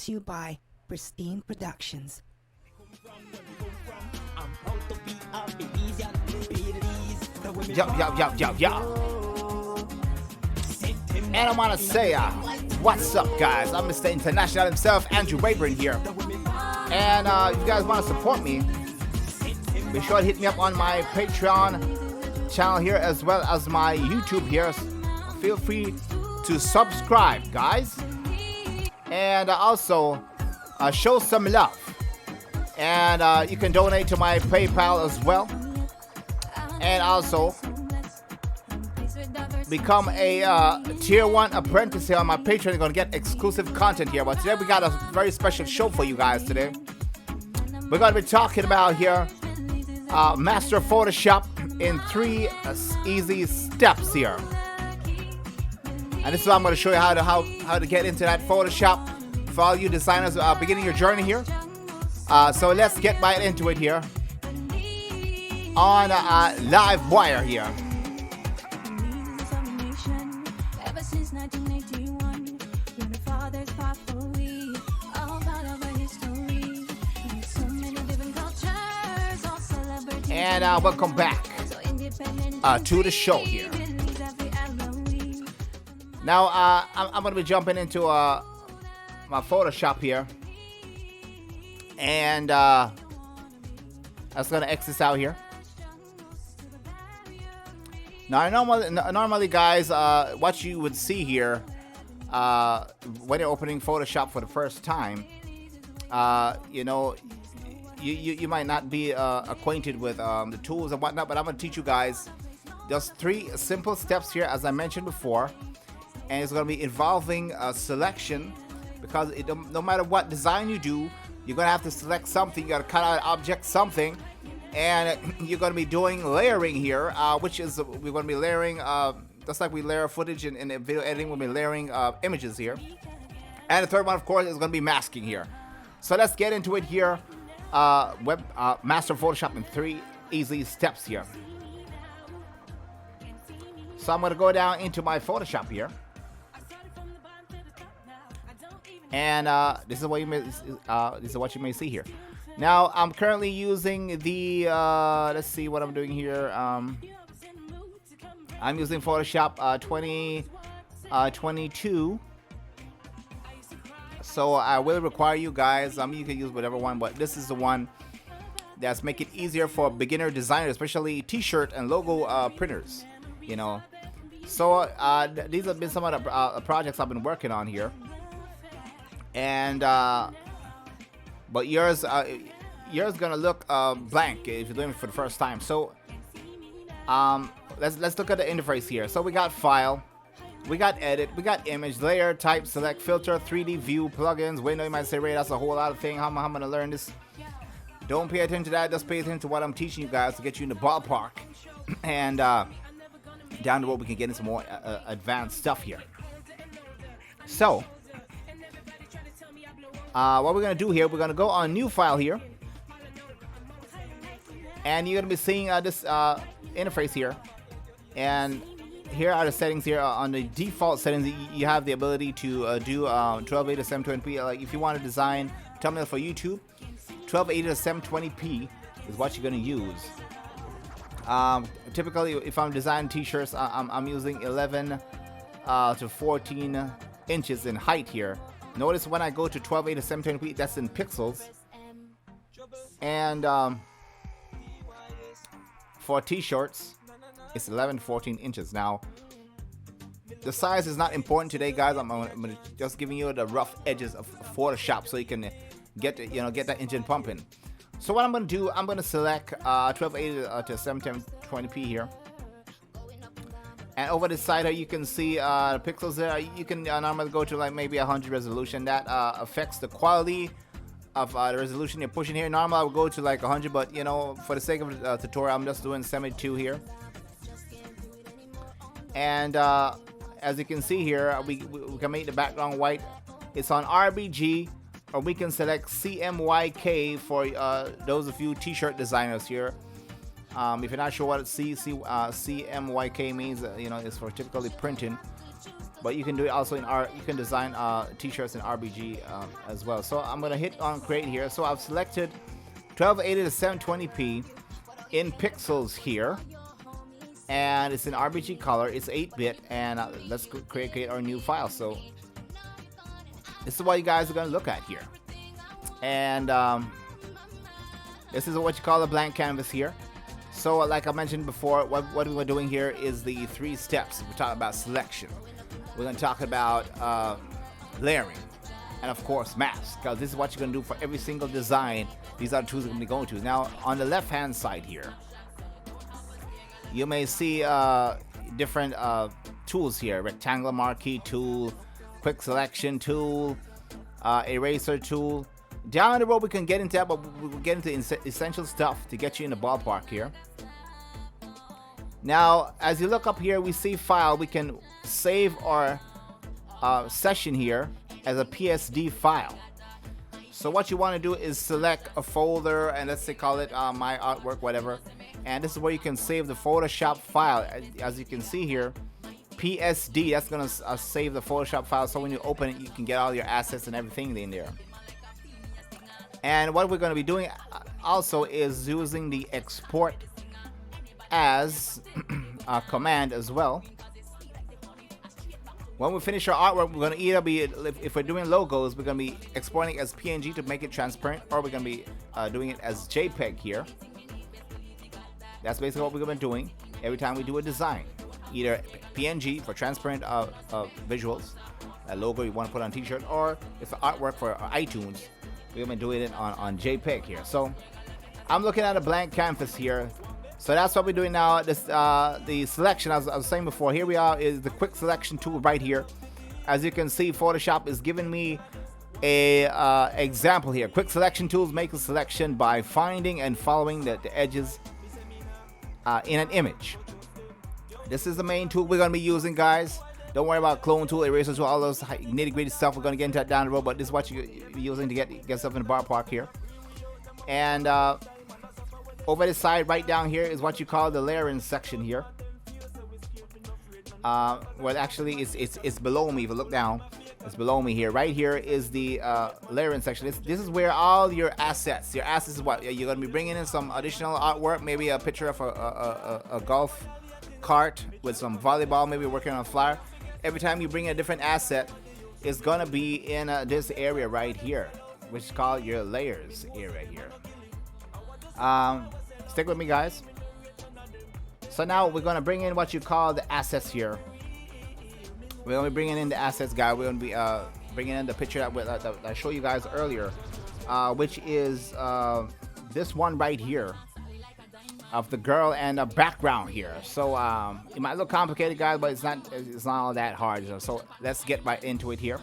to you by Pristine Productions. Yo. And I want to say, what's up, guys? I'm Mr. International himself, Andrew Rayburn here. And if you guys want to support me, be sure to hit me up on my Patreon channel here as well as my YouTube here. Feel free to subscribe, guys. And also show some love. And you can donate to my PayPal as well. And also become a tier 1 apprentice here on my Patreon. You're going to get exclusive content here. But today we got a very special show for you guys today. We're going to be talking about here Master Photoshop in 3 easy steps here. And this is what I'm going to show you how to get into that Photoshop for all you designers beginning your journey here. So let's get right into it here on Live Wire here. And welcome back to the show here. Now I'm going to be jumping into my Photoshop here. And I was going to X this out here. Now, normally, guys, what you would see here when you're opening Photoshop for the first time, you might not be acquainted with the tools and whatnot, but I'm going to teach you guys just 3 simple steps here, as I mentioned before. And it's going to be involving selection, because no matter what design you do, you're going to have to select something. You got to cut out an object, something. And you're going to be doing layering here, which is we're going to be layering, just like we layer footage in video editing, we'll be layering images here. And the third one, of course, is going to be masking here. So let's get into it here. Master Photoshop in 3 easy steps here. So I'm going to go down into my Photoshop here. And this is what you may see here. Now I'm currently using the let's see what I'm doing here. I'm using Photoshop 2022. So I will require you guys. You can use whatever one, but this is the one that's make it easier for beginner designers, especially T-shirt and logo printers. So these have been some of the projects I've been working on here. And but yours gonna look blank if you're doing it for the first time. So let's look at the interface here. So we got file, we got edit, we got image, layer, type, select, filter, 3D view, plugins, window. You might say, Ray, that's a whole lot of thing. How am I gonna learn this? Don't pay attention to that. Just pay attention to what I'm teaching you guys to get you in the ballpark. And down the road we can get into more advanced stuff here. So what we're going to do here, we're going to go on new file here. And you're going to be seeing this interface here. And here are the settings here. On the default settings, you have the ability to do 1280 to 720p. Like if you want to design thumbnail for YouTube, 1280 to 720p is what you're going to use. Typically, if I'm designing t-shirts, I'm using 11 to 14 inches in height here. Notice when I go to 1280 to 720p, that's in pixels. And for t-shirts, it's 11 to 14 inches. Now, the size is not important today, guys. I'm just giving you the rough edges of Photoshop so you can get that engine pumping. So what I'm going to do, I'm going to select 1280 to 720p here. And over the side here, you can see the pixels there. You can normally go to like maybe 100 resolution. That affects the quality of the resolution you're pushing here. Normally I would go to like 100, but for the sake of the tutorial, I'm just doing 72 here. And as you can see here, we can make the background white. It's on RGB, or we can select CMYK for those of you t-shirt designers here. If you're not sure what CMYK means, it's for typically printing. but you can do it also in you can design t-shirts in RBG as well. So I'm gonna hit on create here. So I've selected 1280 to 720p in pixels here, and it's in RBG color. It's 8-bit, and let's create our new file. So this is what you guys are gonna look at here, and this is what you call a blank canvas here. So like I mentioned before, what we're doing here is the 3 steps. We're talking about selection. We're going to talk about layering, and of course mask, because this is what you're going to do for every single design. These are the tools we're going to be going to. Now on the left hand side here, you may see different tools here: rectangular marquee tool, quick selection tool, eraser tool. Down the road we can get into that, but we'll get into essential stuff to get you in the ballpark here. Now, as you look up here, we see file. We can save our session here as a PSD file. So what you want to do is select a folder, and let's say call it my artwork, whatever. And this is where you can save the Photoshop file. As you can see here, PSD, that's going to save the Photoshop file. So when you open it, you can get all your assets and everything in there. And what we're going to be doing also is using the export as command as well. When we finish our artwork, we're going to either be, if we're doing logos, we're going to be exporting as PNG to make it transparent, or we're going to be doing it as JPEG here. That's basically what we're going to be doing every time we do a design. Either PNG for transparent visuals, a logo you want to put on a t-shirt, or if artwork for iTunes, we're going to be doing it on JPEG here. So I'm looking at a blank canvas here. So that's what we're doing now. This the selection, as I was saying before, here we are, is the quick selection tool right here. As you can see, Photoshop is giving me a example here. Quick selection tools make a selection by finding and following the edges in an image. This is the main tool we're going to be using, guys. Don't worry about clone tool, eraser tool, all those nitty-gritty stuff. We're going to get into that down the road, but this is what you're using to get stuff in the ballpark here. And over the side right down here is what you call the layering section here. Well, actually, it's below me. If you look down, it's below me here. Right here is the layering section. This is where all your assets is what you're going to be bringing in. Some additional artwork, maybe a picture of a golf cart with some volleyball, maybe working on a flyer. Every time you bring in a different asset, it's going to be in this area right here, which is called your layers area here. Stick with me, guys. So now we're going to bring in what you call the assets here. We're going to be bringing in the assets, guys. We're going to be bringing in the picture that I showed you guys earlier, which is this one right here of the girl and the background here. So it might look complicated, guys, but it's not all that hard. So let's get right into it here.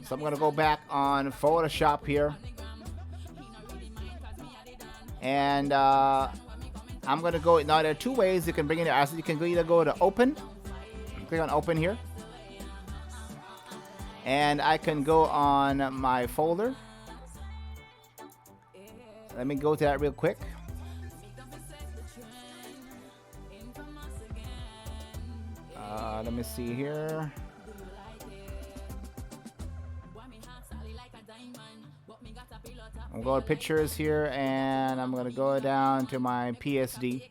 So I'm going to go back on Photoshop here. And I'm going to go, now there are 2 ways you can bring in your assets. You can either go to open, click on open here. And I can go on my folder. Let me go to that real quick. Let me see here. I'm going to pictures here, and I'm going to go down to my PSD,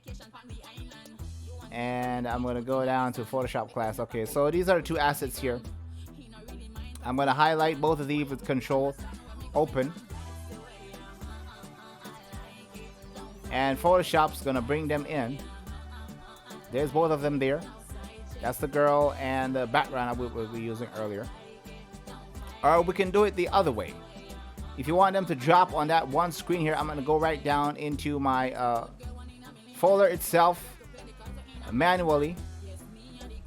and I'm going to go down to Photoshop class. Okay, so these are the 2 assets here. I'm going to highlight both of these with Control Open, and Photoshop's going to bring them in. There's both of them there. That's the girl and the background we were using earlier. Or we can do it the other way. If you want them to drop on that one screen here, I'm going to go right down into my folder itself manually.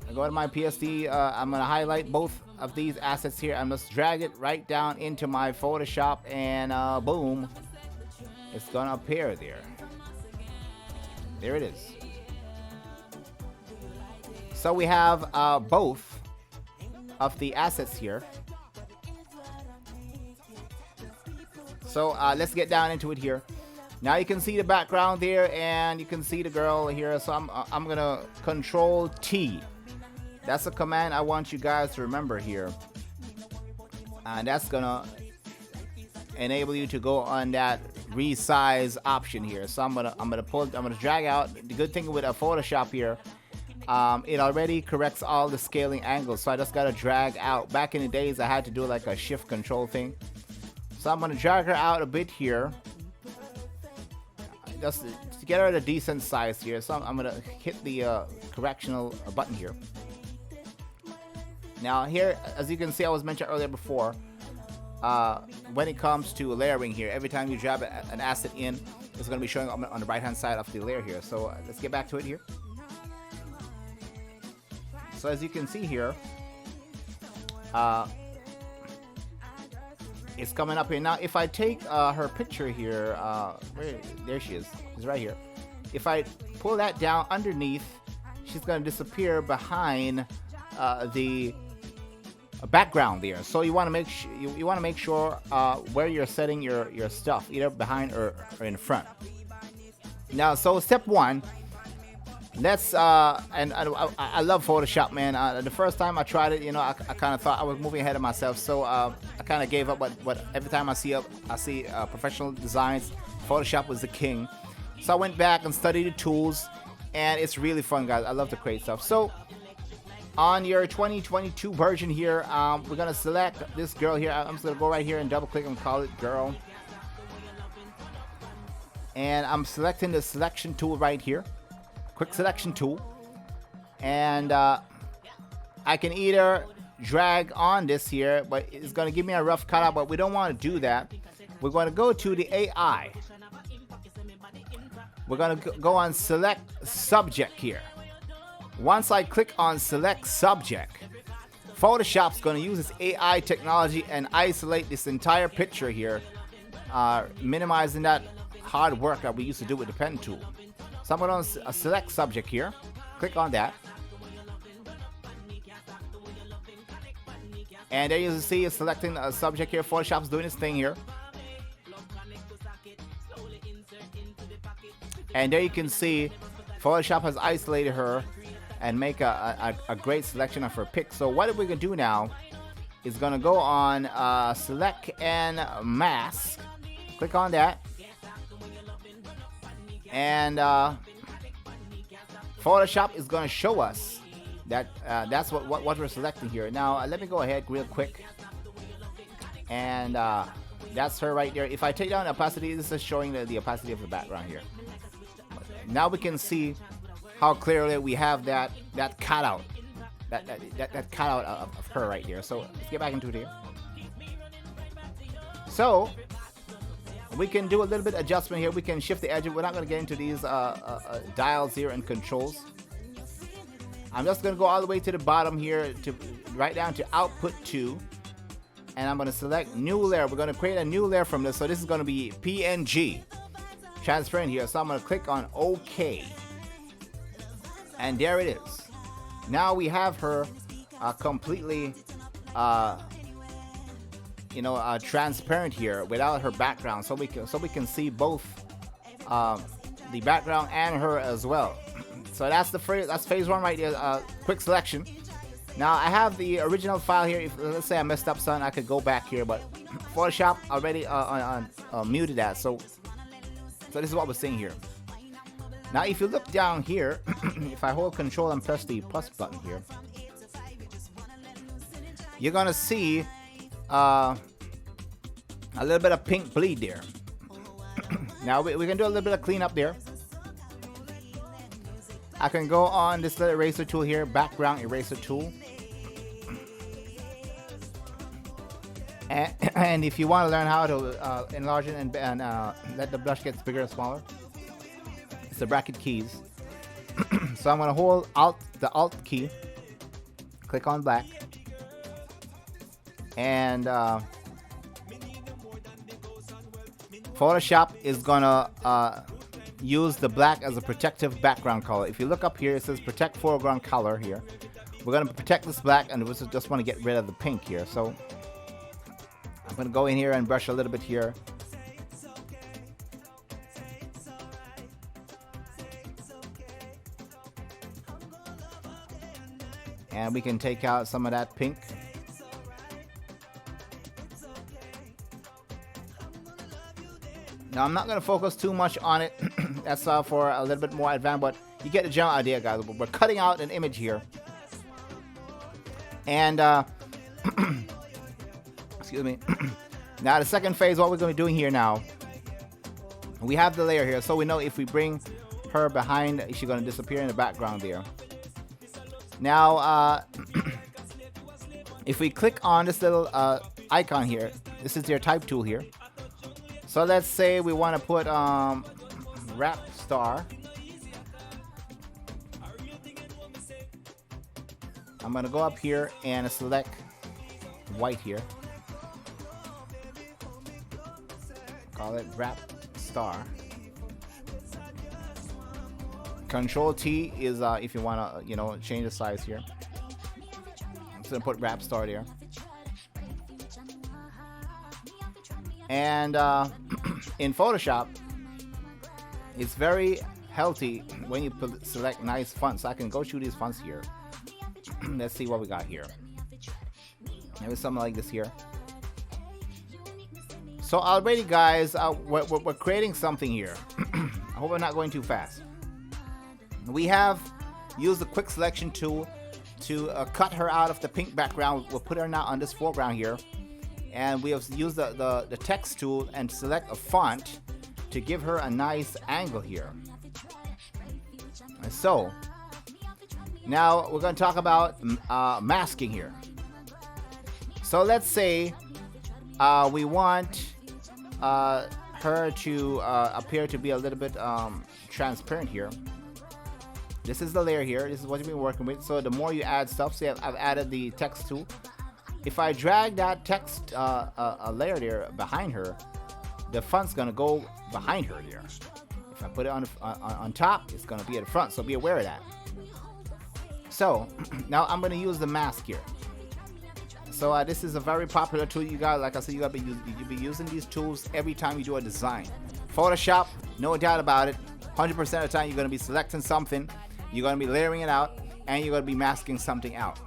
I go to my PSD. I'm going to highlight both of these assets here. I'm just drag it right down into my Photoshop, and boom, it's going to appear there. There it is. So we have both of the assets here. So let's get down into it here. Now you can see the background there, and you can see the girl here. So I'm gonna Control T, That's a command I want you guys to remember here. And that's gonna enable you to go on that resize option here. So I'm gonna drag out. The good thing with a Photoshop here, it already corrects all the scaling angles. So I just gotta drag out. Back in the days, I had to do like a shift control thing. So I'm gonna drag her out a bit here, just to get her at a decent size here. So I'm gonna hit the correctional button here. Now here, as you can see, I was mentioned earlier before, when it comes to layering here, every time you drag an asset in, it's going to be showing up on the right hand side of the layer here. So let's get back to it here. So as you can see here, it's coming up here. Now if I take her picture here, there she is, it's right here. If I pull that down underneath, she's going to disappear behind the background there. So you want to make you want to make sure where you're setting your stuff, either behind or in front. Now, so step one, let's and I love Photoshop, man. The first time I tried it, you know, I kind of thought I was moving ahead of myself, so I kind of gave up. But every time I see professional designs, Photoshop was the king. So I went back and studied the tools, and it's really fun, guys. I love to create stuff. So on your 2022 version here, we're gonna select this girl here. I'm just gonna go right here and double click and call it girl. And I'm selecting the selection tool right here, quick selection tool. And I can either drag on this here, but it's gonna give me a rough cutout, but we don't wanna do that. We're gonna go to the AI. We're gonna go on select subject here. Once I click on select subject, Photoshop's going to use its AI technology and isolate this entire picture here, minimizing that hard work that we used to do with the pen tool. So I'm going to select subject here, click on that. And there you see it's selecting a subject here. Photoshop's doing its thing here. And there you can see Photoshop has isolated her and make a great selection of her pick. So what we're gonna do now is gonna go on select and mask, click on that, and Photoshop is gonna show us that that's what we're selecting here. Now let me go ahead real quick, and that's her right there. If I take down the opacity, this is showing the opacity of the background here. Now we can see how clearly we have that cutout, that cutout of her right there. So let's get back into it here. So we can do a little bit of adjustment here. We can shift the edge. We're not going to get into these dials here and controls. I'm just going to go all the way to the bottom here, to right down to output 2, and I'm going to select new layer. We're going to create a new layer from this. So this is going to be PNG transparent here. So I'm going to click on OK. And there it is. Now we have her completely, transparent here without her background, so we can see both the background and her as well. So that's phase one right there. Quick selection. Now I have the original file here. If let's say I messed up something, I could go back here, but Photoshop already muted that. So this is what we're seeing here. Now, if you look down here, if I hold Control and press the plus button here, you're gonna see a little bit of pink bleed there. Now we can do a little bit of cleanup there. I can go on this little eraser tool here, background eraser tool, and if you want to learn how to enlarge it and let the brush get bigger or smaller, it's the bracket keys. So I'm gonna hold the Alt key, click on black, and Photoshop is gonna use the black as a protective background color. If you look up here, it says protect foreground color here. We're gonna protect this black, and we just want to get rid of the pink here. So I'm gonna go in here and brush a little bit here. And we can take out some of that pink. Now I'm not going to focus too much on it. That's for a little bit more advanced, but you get the general idea, guys. We're cutting out an image here. And, excuse me. Now the second phase, what we're going to be doing here now, we have the layer here, so we know if we bring her behind, she's going to disappear in the background there. Now, if we click on this little icon here, this is your type tool here. So let's say we want to put wrap star. I'm going to go up here and select white here. Call it wrap star. Control T is if you want to, change the size here. I'm just going to put wrap star there. And in Photoshop, it's very healthy when you select nice fonts. So I can go through these fonts here. Let's see what we got here. Maybe something like this here. So already, guys, we're creating something here. I hope I'm not going too fast. We have used the quick selection tool to cut her out of the pink background. We'll put her now on this foreground here. And we have used the text tool and select a font to give her a nice angle here. And so, now we're going to talk about masking here. So let's say we want her to appear to be a little bit transparent here. This is the layer here. This is what you've been working with. So the more you add stuff, say I've added the text tool. If I drag that text layer there behind her, the font's gonna go behind her there. If I put it on top, it's gonna be at the front. So be aware of that. So now I'm gonna use the mask here. So this is a very popular tool, you guys. Like I said, you'll be using these tools every time you do a design. Photoshop, no doubt about it. 100% of the time, you're gonna be selecting something, you're gonna be layering it out, and you're gonna be masking something out.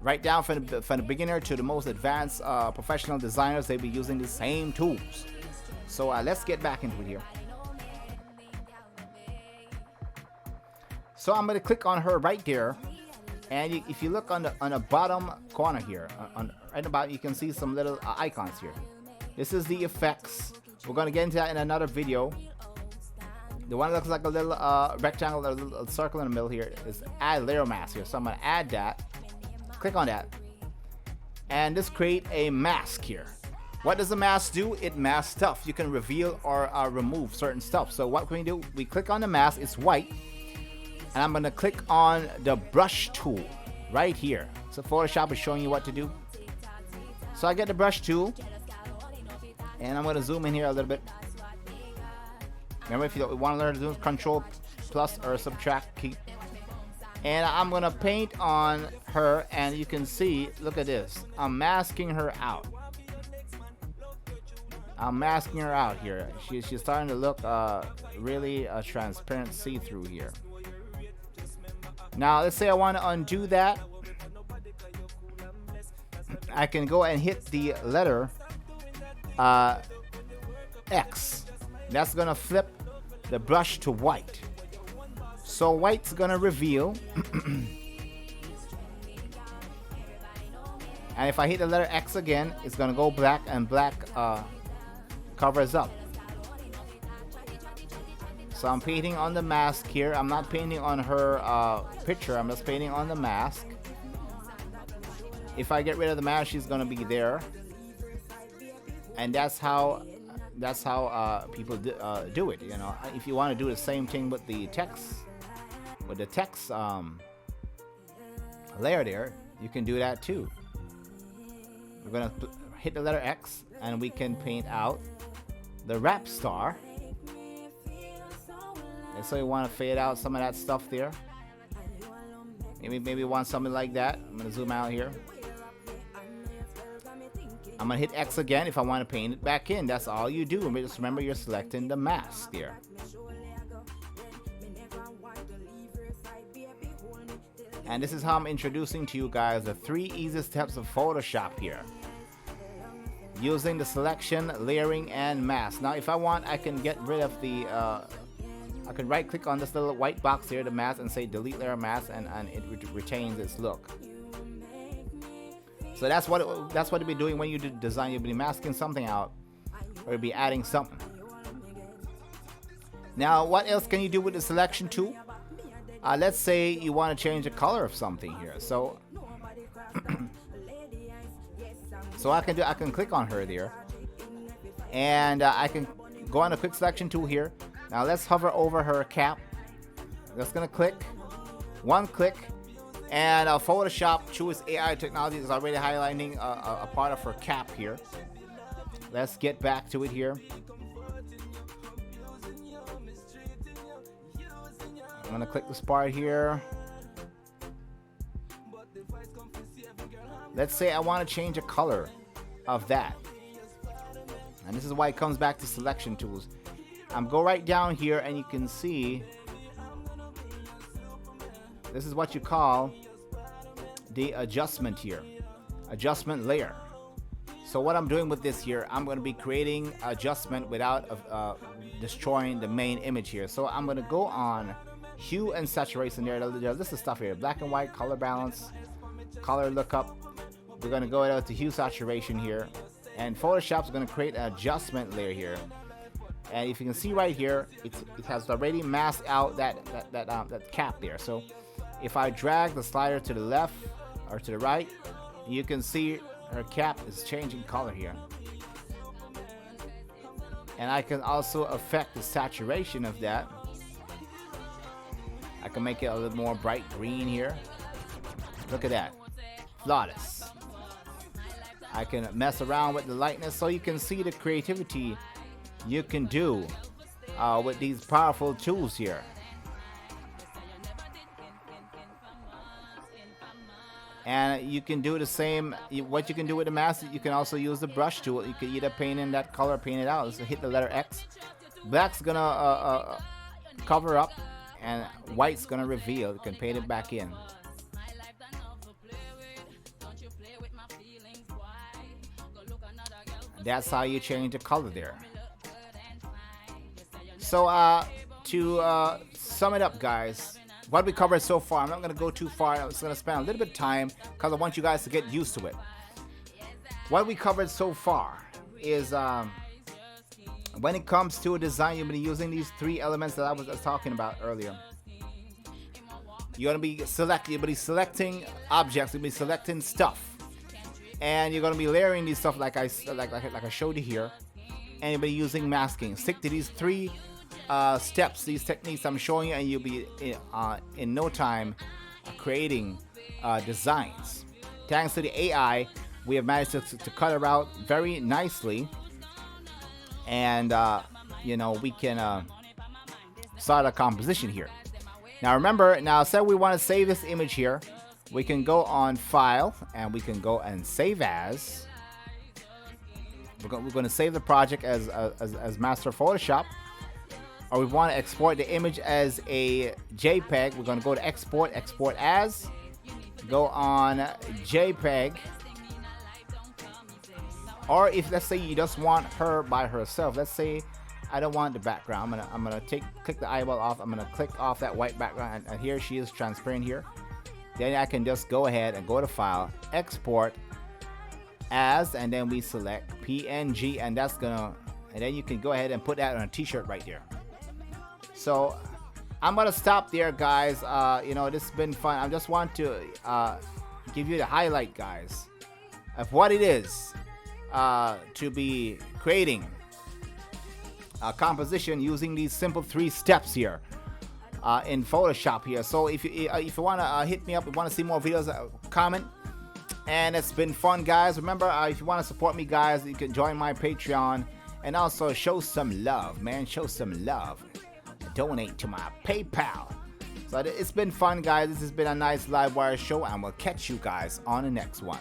Right down from the beginner to the most advanced professional designers, they'll be using the same tools. So let's get back into it here. So I'm going to click on her right there, and if you look on the bottom corner here, right about, you can see some little icons here. This is the effects. We're going to get into that in another video. The one that looks like a little rectangle, a little circle in the middle here is add layer mask here. So I'm going to add that. Click on that, and just create a mask here. What does the mask do? It masks stuff. You can reveal or remove certain stuff. So what can we do? We click on the mask. It's white, and I'm going to click on the brush tool right here. So Photoshop is showing you what to do. So I get the brush tool, and I'm going to zoom in here a little bit. Remember, if you want to learn to do Control plus or subtract key. And I'm gonna paint on her, and you can see, look at this, I'm masking her out. I'm masking her out here. She's starting to look really transparent, see-through here. Now let's say I want to undo that. I can go and hit the letter X. That's gonna flip the brush to white. So white's gonna reveal. And if I hit the letter X again, it's gonna go black, and black covers up. So I'm painting on the mask here. I'm not painting on her picture. I'm just painting on the mask. If I get rid of the mask, she's gonna be there. And that's how people do it. You know, if you want to do the same thing with the text. With the text layer there, you can do that too. We're gonna hit the letter X, and we can paint out the wrap star. And so you want to fade out some of that stuff there. Maybe want something like that. I'm gonna zoom out here. I'm gonna hit X again if I want to paint it back in. That's all you do. Just remember, you're selecting the mask there. And this is how I'm introducing to you guys the 3 easiest steps of Photoshop here, using the selection, layering, and mask. Now if I want, I can get rid of the I can right click on this little white box here, the mask, and say delete layer mask, and it retains its look. So that's what you'll be doing when you do design. You'll be masking something out, or you'll be adding something. Now what else can you do with the selection tool? Let's say you want to change the color of something here. So so I can click on her there, and I can go on the quick selection tool here. Now let's hover over her cap. Just gonna click, one click, and Photoshop, through its AI technology, is already highlighting a part of her cap here. Let's get back to it here. I'm gonna click this part here. Let's say I want to change the color of that, and this is why it comes back to selection tools. I'm go right down here, and you can see this is what you call the adjustment here, adjustment layer. So what I'm doing with this here, I'm going to be creating adjustment without destroying the main image here. So I'm going to go on hue and saturation there. This is stuff here: black and white, color balance, color lookup. We're going to go out to hue saturation here, and Photoshop's going to create an adjustment layer here. And if you can see right here, it has already masked out that cap there. So if I drag the slider to the left or to the right, you can see her cap is changing color here. And I can also affect the saturation of that. I can make it a little more bright green here. Look at that, flawless. I can mess around with the lightness, so you can see the creativity you can do with these powerful tools here. And you can do the same. What you can do with the mask, you can also use the brush tool. You can either paint in that color, paint it out. So hit the letter X. Black's gonna cover up, and white's gonna reveal. You can paint it back in. That's how you change the color there. So to sum it up, guys, what we covered so far, I'm not going to go too far. I'm just going to spend a little bit of time because I want you guys to get used to it. What we covered so far is when it comes to a design, you'll be using these 3 elements that I was talking about earlier. You're going to be selecting objects, you'll be selecting stuff. And you're going to be layering these stuff like I showed you here. And you'll be using masking. Stick to these 3 steps, these techniques I'm showing you, and you'll be in no time creating designs. Thanks to the AI, we have managed to cut her out very nicely, and we can start a composition here. Now remember, say we want to save this image here, we can go on File, and we can go and Save As. We're going to save the project as Master Photoshop. Or we want to export the image as a JPEG. We're going to go to Export, Export As. Go on JPEG. Or if, let's say, you just want her by herself. Let's say I don't want the background. I'm gonna click the eyeball off. I'm gonna click off that white background, and here she is transparent here. Then I can just go ahead and go to File, Export As, and then we select PNG, and then you can go ahead and put that on a t-shirt right there. So I'm gonna stop there, guys. This has been fun. I just want to give you the highlight, guys, of what it is to be creating a composition using these simple 3 steps here in Photoshop here. So if you want to hit me up, if you want to see more videos, comment. And it's been fun, guys. Remember, if you want to support me, guys, you can join my Patreon, and also show some love, man. Show some love. Donate to my PayPal. So it's been fun, guys. This has been a nice Livewire show, and we'll catch you guys on the next one.